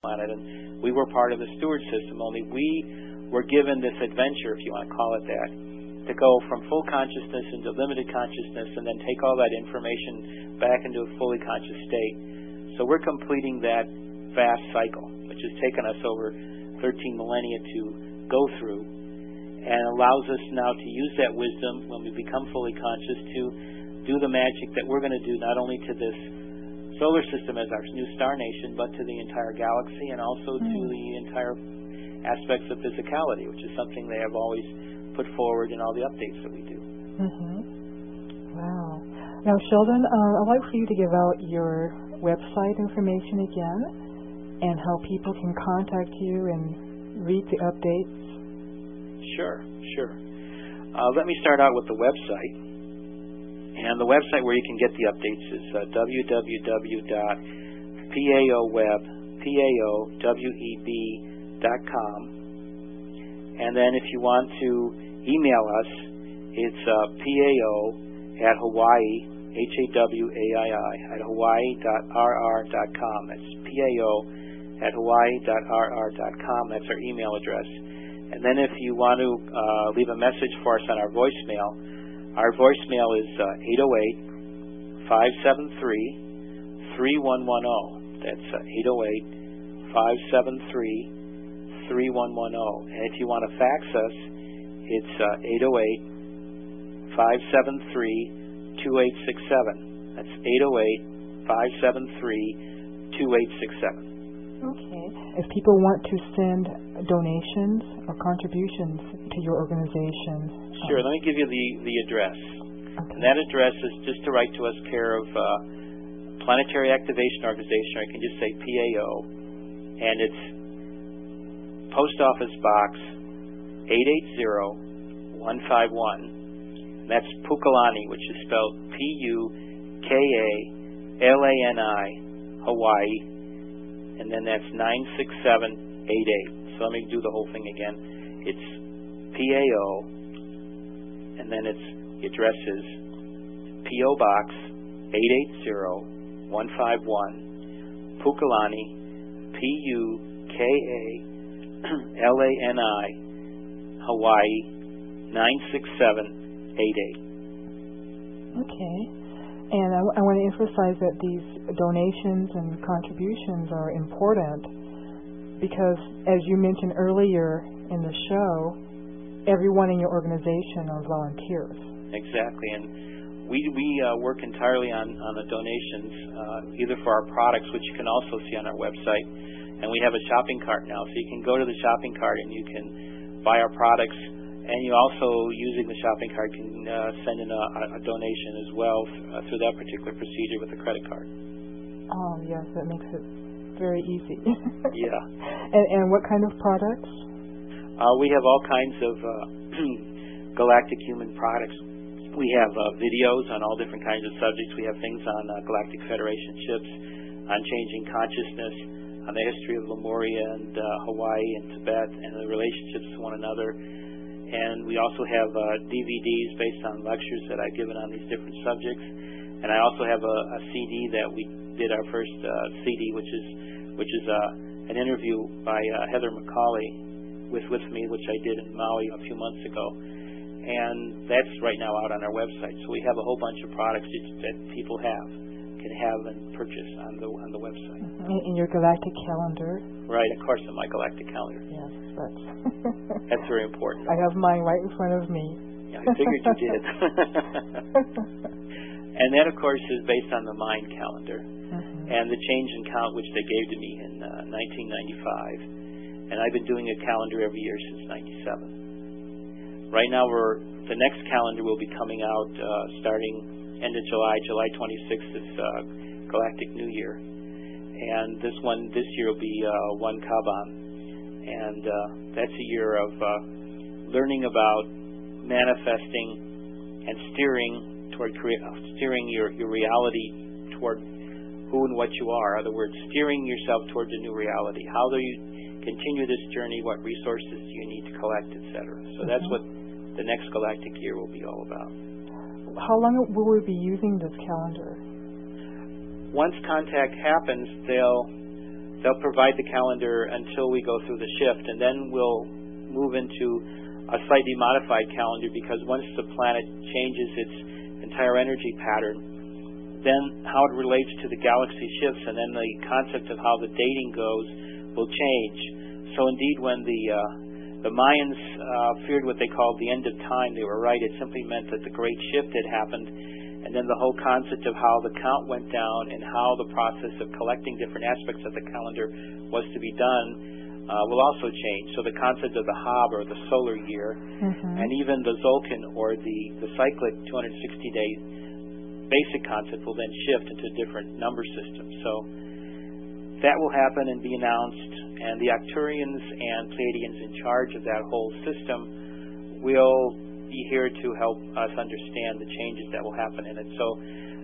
planet, and we were part of the steward system, only we were given this adventure, if you want to call it that, to go from full consciousness into limited consciousness and then take all that information back into a fully conscious state. So we're completing that vast cycle, which has taken us over 13 millennia to go through, and allows us now to use that wisdom when we become fully conscious to do the magic that we're going to do not only to this solar system as our new star nation, but to the entire galaxy and also to the entire aspects of physicality, which is something they have always put forward in all the updates that we do. Wow. Now, Sheldan, I'd like for you to give out your website information again and how people can contact you and read the updates. Sure. Let me start out with the website. And the website where you can get the updates is www.paoweb.com. And then if you want to email us, it's pao@hawaii, hawaii.rr.com. That's pao@hawaii.rr.com. That's our email address. And then if you want to leave a message for us on our voicemail is 808-573-3110. That's 808-573-3110. And if you want to fax us, it's 808-573-2867. That's 808-573-2867. Okay. If people want to send donations or contributions to your organization. Sure. Let me give you the address. Okay. And that address is just to write to us, care of Planetary Activation Organization, or you can just say PAO. And it's Post Office Box 880151. And that's Pukalani, which is spelled Pukalani, Hawaii. And then that's 96788. So let me do the whole thing again. It's PAO, and then the address is P.O. Box 880151, Pukalani, Pukalani, Hawaii 96788. Okay. And I want to emphasize that these donations and contributions are important because, as you mentioned earlier in the show, everyone in your organization are volunteers. Exactly, and we work entirely on the donations, either for our products, which you can also see on our website, and we have a shopping cart now, so you can go to the shopping cart and you can buy our products. And you also, using the shopping cart, can send in a donation as well through that particular procedure with a credit card. Oh, yes, that makes it very easy. Yeah. And what kind of products? We have all kinds of galactic human products. We have videos on all different kinds of subjects. We have things on Galactic Federation ships, on changing consciousness, on the history of Lemuria and Hawaii and Tibet and the relationships to one another. And we also have DVDs based on lectures that I've given on these different subjects. And I also have a CD that we did, our first CD, which is an interview by Heather McCauley with me, which I did in Maui a few months ago. And that's right now out on our website. So we have a whole bunch of products that people can have and purchase on the website. In your galactic calendar. Right, of course, in my galactic calendar. Yes, that's very important. I have mine right in front of me. Yeah, I figured you did. And that, of course, is based on the Mind calendar and the change in count which they gave to me in 1995. And I've been doing a calendar every year since '97. Right now, the next calendar will be coming out starting end of July 26th is Galactic New Year. And this year will be One Kaban. And that's a year of learning about manifesting and steering your reality toward who and what you are. In other words, steering yourself towards a new reality. How do you continue this journey? What resources do you need to collect, etc.? So that's what the next galactic year will be all about. How long will we be using this calendar? Once contact happens, they'll they'll provide the calendar until we go through the shift, and then we'll move into a slightly modified calendar, because once the planet changes its entire energy pattern, then how it relates to the galaxy shifts, and then the concept of how the dating goes will change. So indeed, when the Mayans feared what they called the end of time, they were right. It simply meant that the great shift had happened, and then the whole concept of how the count went down and how the process of collecting different aspects of the calendar was to be done will also change. So the concept of the Hab, or the solar year, and even the Zolkin, or the cyclic 260-day basic concept, will then shift into different number systems. So that will happen and be announced, and the Arcturians and Pleiadians in charge of that whole system will be here to help us understand the changes that will happen in it. So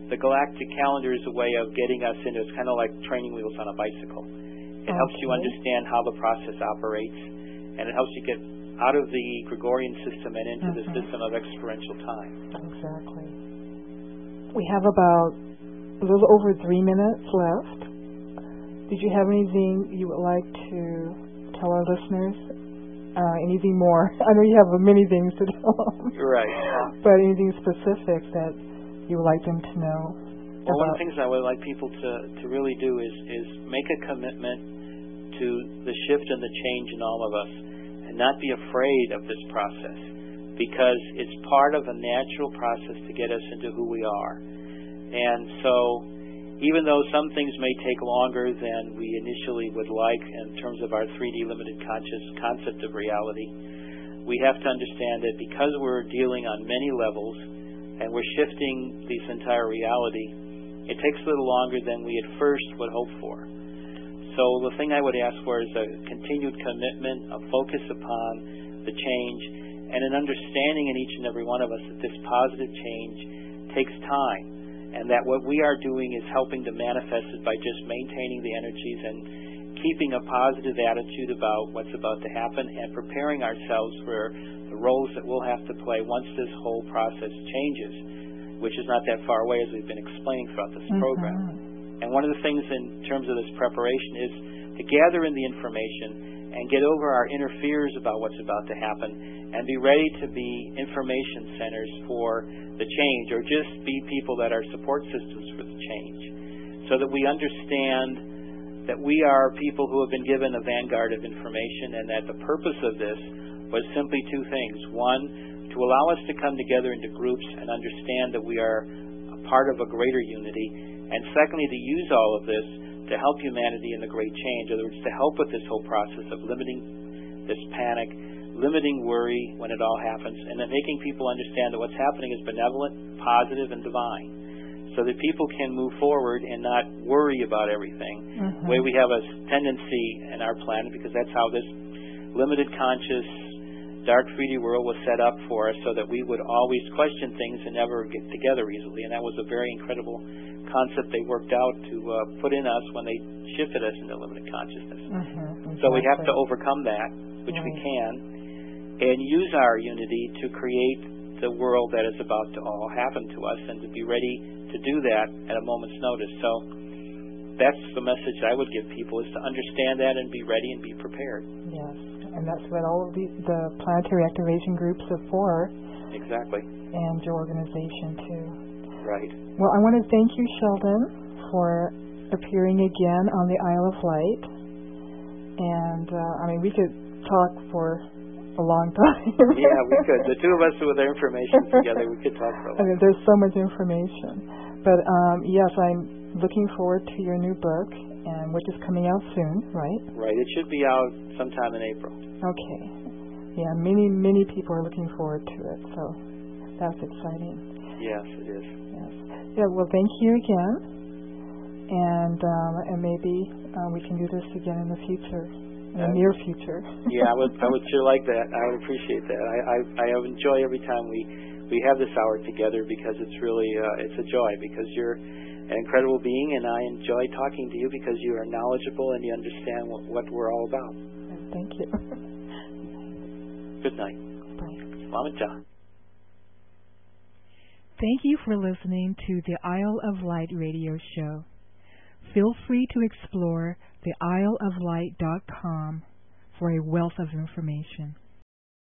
the galactic calendar is a way of getting us into, it's kind of like training wheels on a bicycle. It helps you understand how the process operates, and it helps you get out of the Gregorian system and into the system of experiential time. Exactly. We have about a little over 3 minutes left. Did you have anything you would like to tell our listeners? Anything more? I know you have many things to tell them. Right. But anything specific that you would like them to know? Well, one of the things I would like people to really do is make a commitment to the shift and the change in all of us, and not be afraid of this process, because it's part of a natural process to get us into who we are. And so even though some things may take longer than we initially would like in terms of our 3D limited conscious concept of reality, we have to understand that because we're dealing on many levels and we're shifting this entire reality, it takes a little longer than we at first would hope for. So the thing I would ask for is a continued commitment, a focus upon the change, and an understanding in each and every one of us that this positive change takes time, and that what we are doing is helping to manifest it by just maintaining the energies and keeping a positive attitude about what's about to happen, and preparing ourselves for the roles that we'll have to play once this whole process changes, which is not that far away, as we've been explaining throughout this program. And one of the things in terms of this preparation is to gather in the information and get over our inner fears about what's about to happen, and be ready to be information centers for the change, or just be people that are support systems for the change, so that we understand that we are people who have been given a vanguard of information, and that the purpose of this was simply two things. One, to allow us to come together into groups and understand that we are a part of a greater unity, and secondly, to use all of this to help humanity in the great change. In other words, to help with this whole process of limiting this panic, limiting worry when it all happens, and then making people understand that what's happening is benevolent, positive, and divine, so that people can move forward and not worry about everything. The way we have a tendency in our planet, because that's how this limited conscious dark 3D world was set up for us, so that we would always question things and never get together easily. And that was a very incredible concept they worked out to put in us when they shifted us into limited consciousness. Exactly. So we have to overcome that, which we can, and use our unity to create the world that is about to all happen to us, and to be ready to do that at a moment's notice. So that's the message I would give people, is to understand that and be ready and be prepared. Yes, and that's what all of the planetary activation groups are for. Exactly. And your organization too. Right. Well, I want to thank you, Sheldan, for appearing again on the Isle of Light. And, I mean, we could talk for a long time. Yeah, we could. The two of us with our information together, we could talk for a long time. I mean, there's so much information. But, yes, I'm looking forward to your new book, and which is coming out soon, right? Right. It should be out sometime in April. Okay. Yeah, many people are looking forward to it, so that's exciting. Yes, it is. Yes. Yeah, well, thank you again, and maybe we can do this again in the future, in the near future. Yeah, I would sure like that. I would appreciate that. I enjoy every time we have this hour together, because it's really it's a joy, because you're an incredible being, and I enjoy talking to you because you are knowledgeable and you understand what we're all about. Thank you. Good night. Bye. Mama John. Thank you for listening to the Isle of Light radio show. Feel free to explore theisleoflight.com for a wealth of information.